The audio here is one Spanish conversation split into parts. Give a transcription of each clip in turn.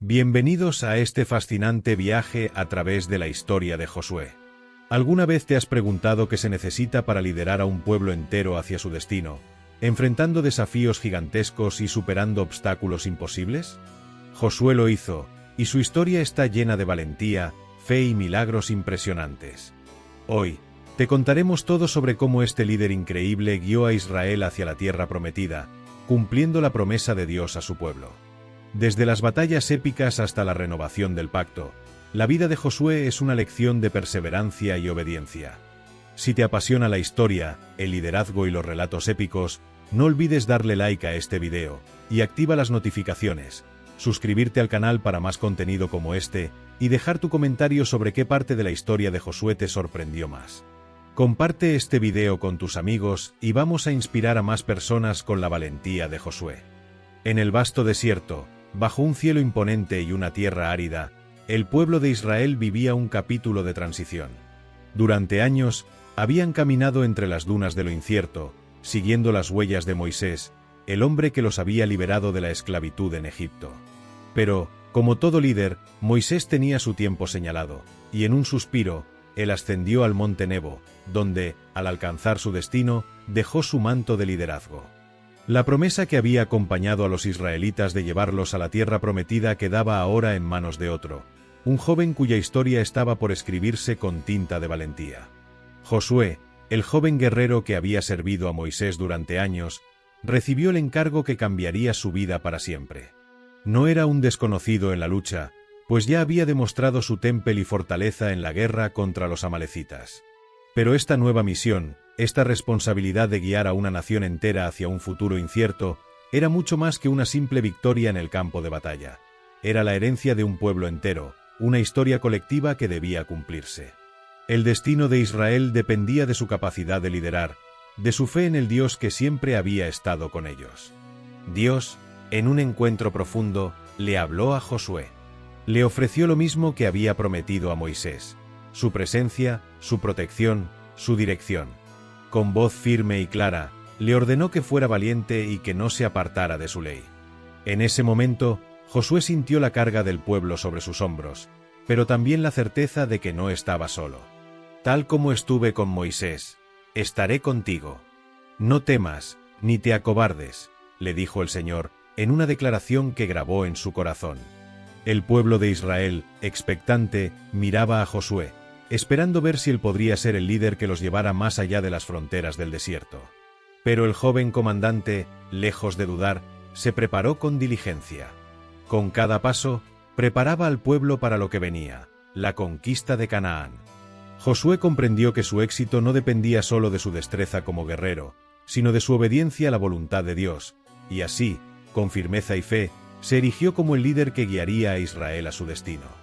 Bienvenidos a este fascinante viaje a través de la historia de Josué. ¿Alguna vez te has preguntado qué se necesita para liderar a un pueblo entero hacia su destino, enfrentando desafíos gigantescos y superando obstáculos imposibles? Josué lo hizo, y su historia está llena de valentía, fe y milagros impresionantes. Hoy, te contaremos todo sobre cómo este líder increíble guió a Israel hacia la tierra prometida, cumpliendo la promesa de Dios a su pueblo. Desde las batallas épicas hasta la renovación del pacto, la vida de Josué es una lección de perseverancia y obediencia. Si te apasiona la historia, el liderazgo y los relatos épicos, no olvides darle like a este video, y activa las notificaciones, suscribirte al canal para más contenido como este, y dejar tu comentario sobre qué parte de la historia de Josué te sorprendió más. Comparte este video con tus amigos y vamos a inspirar a más personas con la valentía de Josué. En el vasto desierto, bajo un cielo imponente y una tierra árida, el pueblo de Israel vivía un capítulo de transición. Durante años, habían caminado entre las dunas de lo incierto, siguiendo las huellas de Moisés, el hombre que los había liberado de la esclavitud en Egipto. Pero, como todo líder, Moisés tenía su tiempo señalado, y en un suspiro, él ascendió al monte Nebo, donde, al alcanzar su destino, dejó su manto de liderazgo. La promesa que había acompañado a los israelitas de llevarlos a la tierra prometida quedaba ahora en manos de otro, un joven cuya historia estaba por escribirse con tinta de valentía. Josué, el joven guerrero que había servido a Moisés durante años, recibió el encargo que cambiaría su vida para siempre. No era un desconocido en la lucha, pues ya había demostrado su temple y fortaleza en la guerra contra los amalecitas. Pero esta nueva misión, esta responsabilidad de guiar a una nación entera hacia un futuro incierto, era mucho más que una simple victoria en el campo de batalla. Era la herencia de un pueblo entero, una historia colectiva que debía cumplirse. El destino de Israel dependía de su capacidad de liderar, de su fe en el Dios que siempre había estado con ellos. Dios, en un encuentro profundo, le habló a Josué. Le ofreció lo mismo que había prometido a Moisés: su presencia, su protección, su dirección. Con voz firme y clara, le ordenó que fuera valiente y que no se apartara de su ley. En ese momento, Josué sintió la carga del pueblo sobre sus hombros, pero también la certeza de que no estaba solo. Tal como estuve con Moisés, estaré contigo. No temas, ni te acobardes, le dijo el Señor, en una declaración que grabó en su corazón. El pueblo de Israel, expectante, miraba a Josué, esperando ver si él podría ser el líder que los llevara más allá de las fronteras del desierto. Pero el joven comandante, lejos de dudar, se preparó con diligencia. Con cada paso, preparaba al pueblo para lo que venía, la conquista de Canaán. Josué comprendió que su éxito no dependía solo de su destreza como guerrero, sino de su obediencia a la voluntad de Dios, y así, con firmeza y fe, se erigió como el líder que guiaría a Israel a su destino.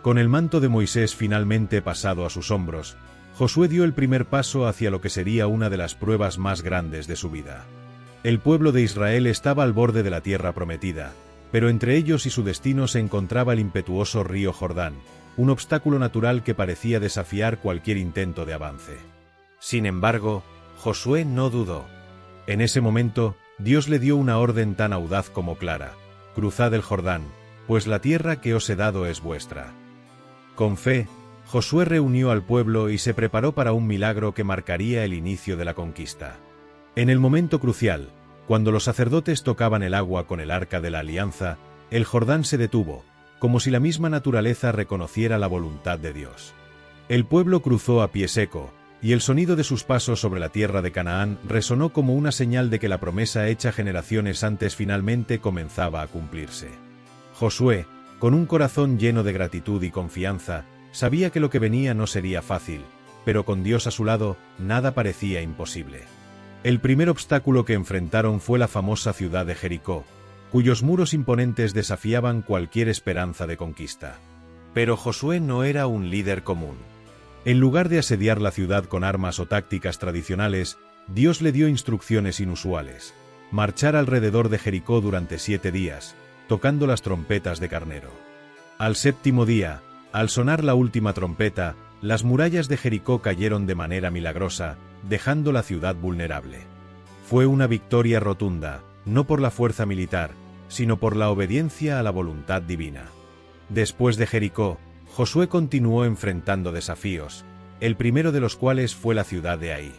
Con el manto de Moisés finalmente pasado a sus hombros, Josué dio el primer paso hacia lo que sería una de las pruebas más grandes de su vida. El pueblo de Israel estaba al borde de la tierra prometida, pero entre ellos y su destino se encontraba el impetuoso río Jordán, un obstáculo natural que parecía desafiar cualquier intento de avance. Sin embargo, Josué no dudó. En ese momento, Dios le dio una orden tan audaz como clara: cruzad el Jordán, pues la tierra que os he dado es vuestra. Con fe, Josué reunió al pueblo y se preparó para un milagro que marcaría el inicio de la conquista. En el momento crucial, cuando los sacerdotes tocaban el agua con el arca de la alianza, el Jordán se detuvo, como si la misma naturaleza reconociera la voluntad de Dios. El pueblo cruzó a pie seco, y el sonido de sus pasos sobre la tierra de Canaán resonó como una señal de que la promesa hecha generaciones antes finalmente comenzaba a cumplirse. Josué, con un corazón lleno de gratitud y confianza, sabía que lo que venía no sería fácil, pero con Dios a su lado, nada parecía imposible. El primer obstáculo que enfrentaron fue la famosa ciudad de Jericó, cuyos muros imponentes desafiaban cualquier esperanza de conquista. Pero Josué no era un líder común. En lugar de asediar la ciudad con armas o tácticas tradicionales, Dios le dio instrucciones inusuales: marchar alrededor de Jericó durante 7 días, tocando las trompetas de carnero. Al séptimo día, al sonar la última trompeta, las murallas de Jericó cayeron de manera milagrosa, dejando la ciudad vulnerable. Fue una victoria rotunda, no por la fuerza militar, sino por la obediencia a la voluntad divina. Después de Jericó, Josué continuó enfrentando desafíos, el primero de los cuales fue la ciudad de Ai.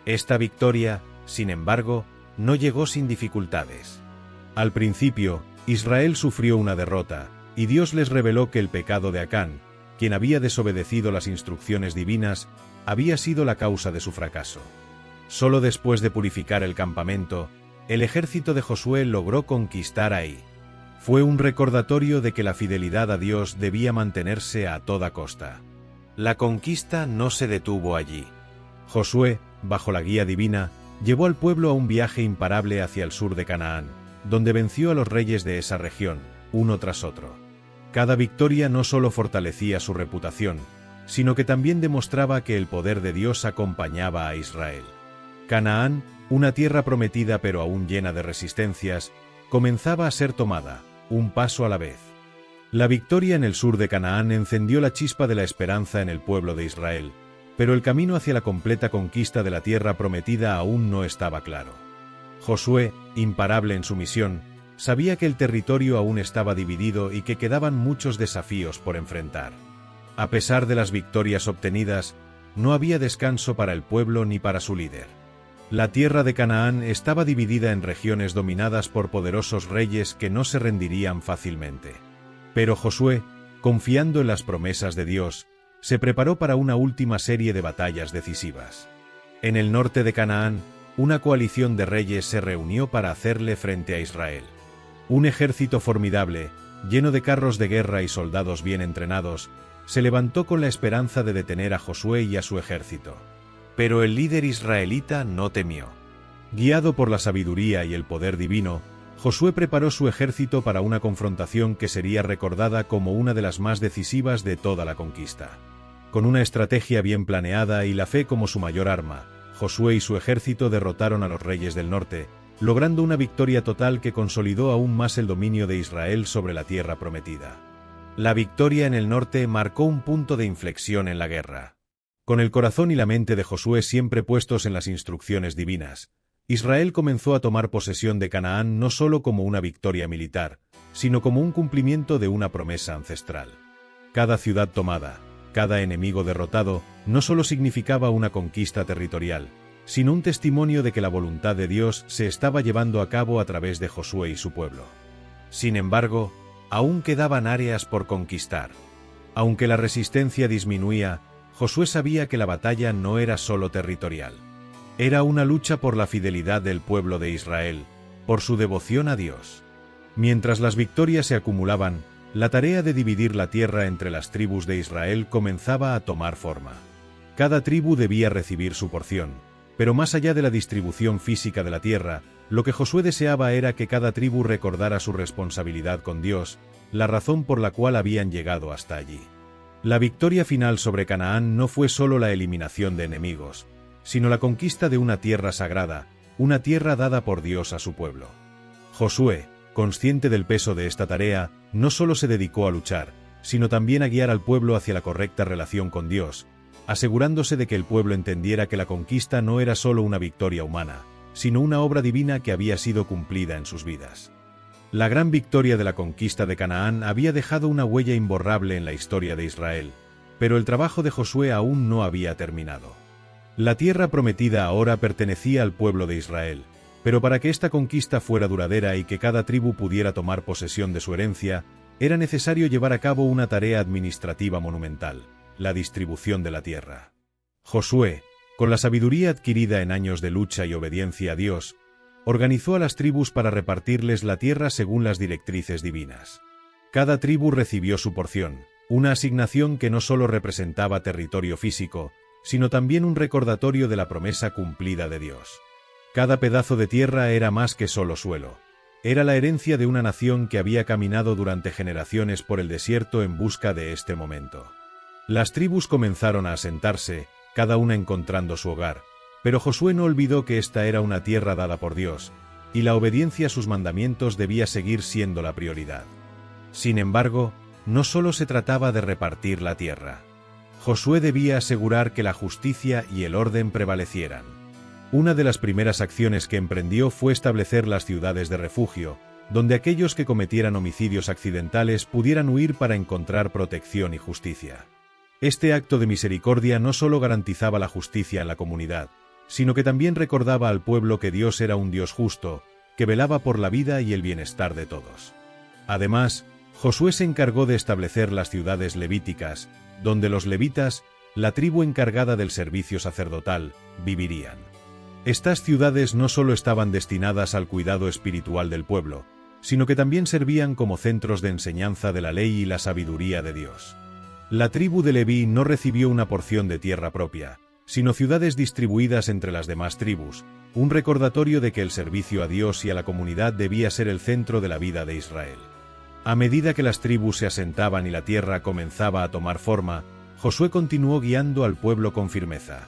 Esta victoria, sin embargo, no llegó sin dificultades. Al principio, Israel sufrió una derrota, y Dios les reveló que el pecado de Acán, quien había desobedecido las instrucciones divinas, había sido la causa de su fracaso. Solo después de purificar el campamento, el ejército de Josué logró conquistar Ai. Fue un recordatorio de que la fidelidad a Dios debía mantenerse a toda costa. La conquista no se detuvo allí. Josué, bajo la guía divina, llevó al pueblo a un viaje imparable hacia el sur de Canaán, donde venció a los reyes de esa región, uno tras otro. Cada victoria no solo fortalecía su reputación, sino que también demostraba que el poder de Dios acompañaba a Israel. Canaán, una tierra prometida pero aún llena de resistencias, comenzaba a ser tomada, un paso a la vez. La victoria en el sur de Canaán encendió la chispa de la esperanza en el pueblo de Israel, pero el camino hacia la completa conquista de la tierra prometida aún no estaba claro. Josué, imparable en su misión, sabía que el territorio aún estaba dividido y que quedaban muchos desafíos por enfrentar. A pesar de las victorias obtenidas, no había descanso para el pueblo ni para su líder. La tierra de Canaán estaba dividida en regiones dominadas por poderosos reyes que no se rendirían fácilmente. Pero Josué, confiando en las promesas de Dios, se preparó para una última serie de batallas decisivas. En el norte de Canaán, una coalición de reyes se reunió para hacerle frente a Israel. Un ejército formidable, lleno de carros de guerra y soldados bien entrenados, se levantó con la esperanza de detener a Josué y a su ejército. Pero el líder israelita no temió. Guiado por la sabiduría y el poder divino, Josué preparó su ejército para una confrontación que sería recordada como una de las más decisivas de toda la conquista. Con una estrategia bien planeada y la fe como su mayor arma, Josué y su ejército derrotaron a los reyes del norte, logrando una victoria total que consolidó aún más el dominio de Israel sobre la tierra prometida. La victoria en el norte marcó un punto de inflexión en la guerra. Con el corazón y la mente de Josué siempre puestos en las instrucciones divinas, Israel comenzó a tomar posesión de Canaán no solo como una victoria militar, sino como un cumplimiento de una promesa ancestral. Cada ciudad tomada, cada enemigo derrotado, no solo significaba una conquista territorial, sino un testimonio de que la voluntad de Dios se estaba llevando a cabo a través de Josué y su pueblo. Sin embargo, aún quedaban áreas por conquistar. Aunque la resistencia disminuía, Josué sabía que la batalla no era solo territorial. Era una lucha por la fidelidad del pueblo de Israel, por su devoción a Dios. Mientras las victorias se acumulaban, la tarea de dividir la tierra entre las tribus de Israel comenzaba a tomar forma. Cada tribu debía recibir su porción, pero más allá de la distribución física de la tierra, lo que Josué deseaba era que cada tribu recordara su responsabilidad con Dios, la razón por la cual habían llegado hasta allí. La victoria final sobre Canaán no fue solo la eliminación de enemigos, sino la conquista de una tierra sagrada, una tierra dada por Dios a su pueblo. Josué, consciente del peso de esta tarea, no solo se dedicó a luchar, sino también a guiar al pueblo hacia la correcta relación con Dios, asegurándose de que el pueblo entendiera que la conquista no era solo una victoria humana, sino una obra divina que había sido cumplida en sus vidas. La gran victoria de la conquista de Canaán había dejado una huella imborrable en la historia de Israel, pero el trabajo de Josué aún no había terminado. La tierra prometida ahora pertenecía al pueblo de Israel, pero para que esta conquista fuera duradera y que cada tribu pudiera tomar posesión de su herencia, era necesario llevar a cabo una tarea administrativa monumental: la distribución de la tierra. Josué, con la sabiduría adquirida en años de lucha y obediencia a Dios, organizó a las tribus para repartirles la tierra según las directrices divinas. Cada tribu recibió su porción, una asignación que no solo representaba territorio físico, sino también un recordatorio de la promesa cumplida de Dios. Cada pedazo de tierra era más que solo suelo. Era la herencia de una nación que había caminado durante generaciones por el desierto en busca de este momento. Las tribus comenzaron a asentarse, cada una encontrando su hogar, pero Josué no olvidó que esta era una tierra dada por Dios, y la obediencia a sus mandamientos debía seguir siendo la prioridad. Sin embargo, no solo se trataba de repartir la tierra. Josué debía asegurar que la justicia y el orden prevalecieran. Una de las primeras acciones que emprendió fue establecer las ciudades de refugio, donde aquellos que cometieran homicidios accidentales pudieran huir para encontrar protección y justicia. Este acto de misericordia no solo garantizaba la justicia en la comunidad, sino que también recordaba al pueblo que Dios era un Dios justo, que velaba por la vida y el bienestar de todos. Además, Josué se encargó de establecer las ciudades levíticas, donde los levitas, la tribu encargada del servicio sacerdotal, vivirían. Estas ciudades no solo estaban destinadas al cuidado espiritual del pueblo, sino que también servían como centros de enseñanza de la ley y la sabiduría de Dios. La tribu de Leví no recibió una porción de tierra propia, sino ciudades distribuidas entre las demás tribus, un recordatorio de que el servicio a Dios y a la comunidad debía ser el centro de la vida de Israel. A medida que las tribus se asentaban y la tierra comenzaba a tomar forma, Josué continuó guiando al pueblo con firmeza.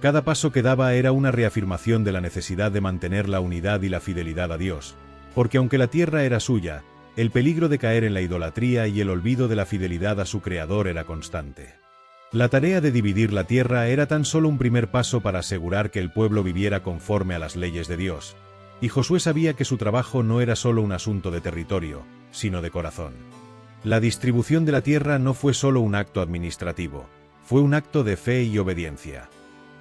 Cada paso que daba era una reafirmación de la necesidad de mantener la unidad y la fidelidad a Dios, porque aunque la tierra era suya, el peligro de caer en la idolatría y el olvido de la fidelidad a su Creador era constante. La tarea de dividir la tierra era tan solo un primer paso para asegurar que el pueblo viviera conforme a las leyes de Dios, y Josué sabía que su trabajo no era solo un asunto de territorio, sino de corazón. La distribución de la tierra no fue solo un acto administrativo, fue un acto de fe y obediencia.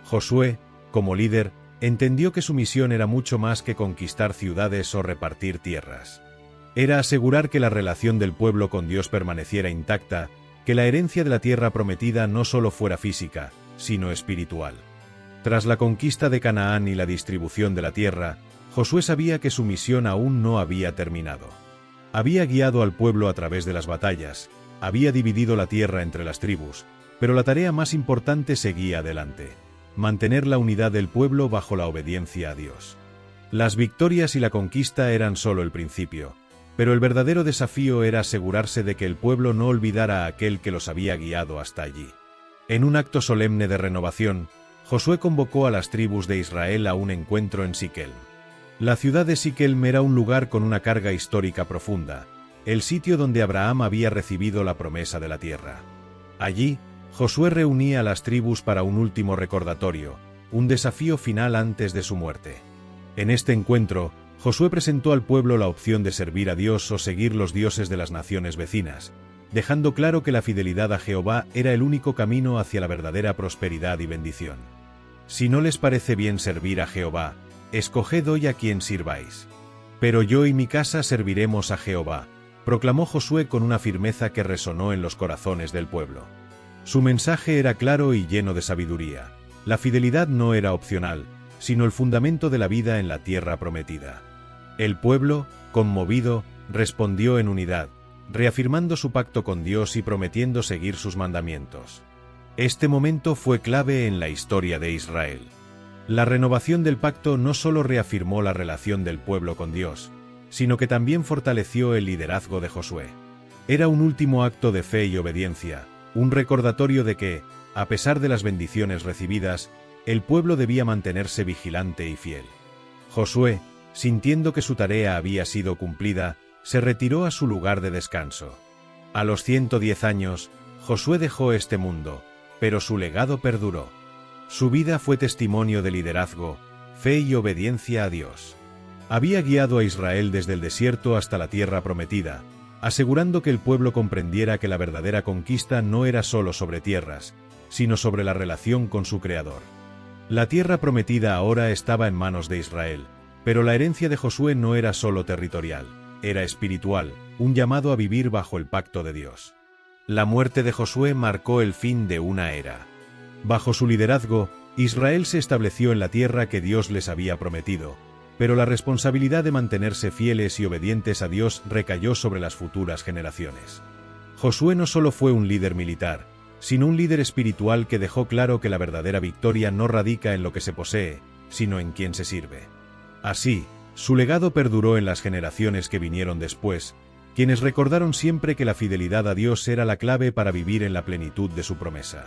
Josué, como líder, entendió que su misión era mucho más que conquistar ciudades o repartir tierras. Era asegurar que la relación del pueblo con Dios permaneciera intacta, que la herencia de la tierra prometida no solo fuera física, sino espiritual. Tras la conquista de Canaán y la distribución de la tierra, Josué sabía que su misión aún no había terminado. Había guiado al pueblo a través de las batallas, había dividido la tierra entre las tribus, pero la tarea más importante seguía adelante: mantener la unidad del pueblo bajo la obediencia a Dios. Las victorias y la conquista eran solo el principio, pero el verdadero desafío era asegurarse de que el pueblo no olvidara a aquel que los había guiado hasta allí. En un acto solemne de renovación, Josué convocó a las tribus de Israel a un encuentro en Siquem. La ciudad de Siquem era un lugar con una carga histórica profunda, el sitio donde Abraham había recibido la promesa de la tierra. Allí, Josué reunía a las tribus para un último recordatorio, un desafío final antes de su muerte. En este encuentro, Josué presentó al pueblo la opción de servir a Dios o seguir los dioses de las naciones vecinas, dejando claro que la fidelidad a Jehová era el único camino hacia la verdadera prosperidad y bendición. Si no les parece bien servir a Jehová, escoged hoy a quien sirváis. Pero yo y mi casa serviremos a Jehová, proclamó Josué con una firmeza que resonó en los corazones del pueblo. Su mensaje era claro y lleno de sabiduría. La fidelidad no era opcional, sino el fundamento de la vida en la tierra prometida. El pueblo, conmovido, respondió en unidad, reafirmando su pacto con Dios y prometiendo seguir sus mandamientos. Este momento fue clave en la historia de Israel. La renovación del pacto no solo reafirmó la relación del pueblo con Dios, sino que también fortaleció el liderazgo de Josué. Era un último acto de fe y obediencia, un recordatorio de que, a pesar de las bendiciones recibidas, el pueblo debía mantenerse vigilante y fiel. Josué, sintiendo que su tarea había sido cumplida, se retiró a su lugar de descanso. A los 110 años, Josué dejó este mundo, pero su legado perduró. Su vida fue testimonio de liderazgo, fe y obediencia a Dios. Había guiado a Israel desde el desierto hasta la tierra prometida, asegurando que el pueblo comprendiera que la verdadera conquista no era solo sobre tierras, sino sobre la relación con su Creador. La tierra prometida ahora estaba en manos de Israel, pero la herencia de Josué no era solo territorial, era espiritual, un llamado a vivir bajo el pacto de Dios. La muerte de Josué marcó el fin de una era. Bajo su liderazgo, Israel se estableció en la tierra que Dios les había prometido, pero la responsabilidad de mantenerse fieles y obedientes a Dios recayó sobre las futuras generaciones. Josué no solo fue un líder militar, sino un líder espiritual que dejó claro que la verdadera victoria no radica en lo que se posee, sino en quien se sirve. Así, su legado perduró en las generaciones que vinieron después, quienes recordaron siempre que la fidelidad a Dios era la clave para vivir en la plenitud de su promesa.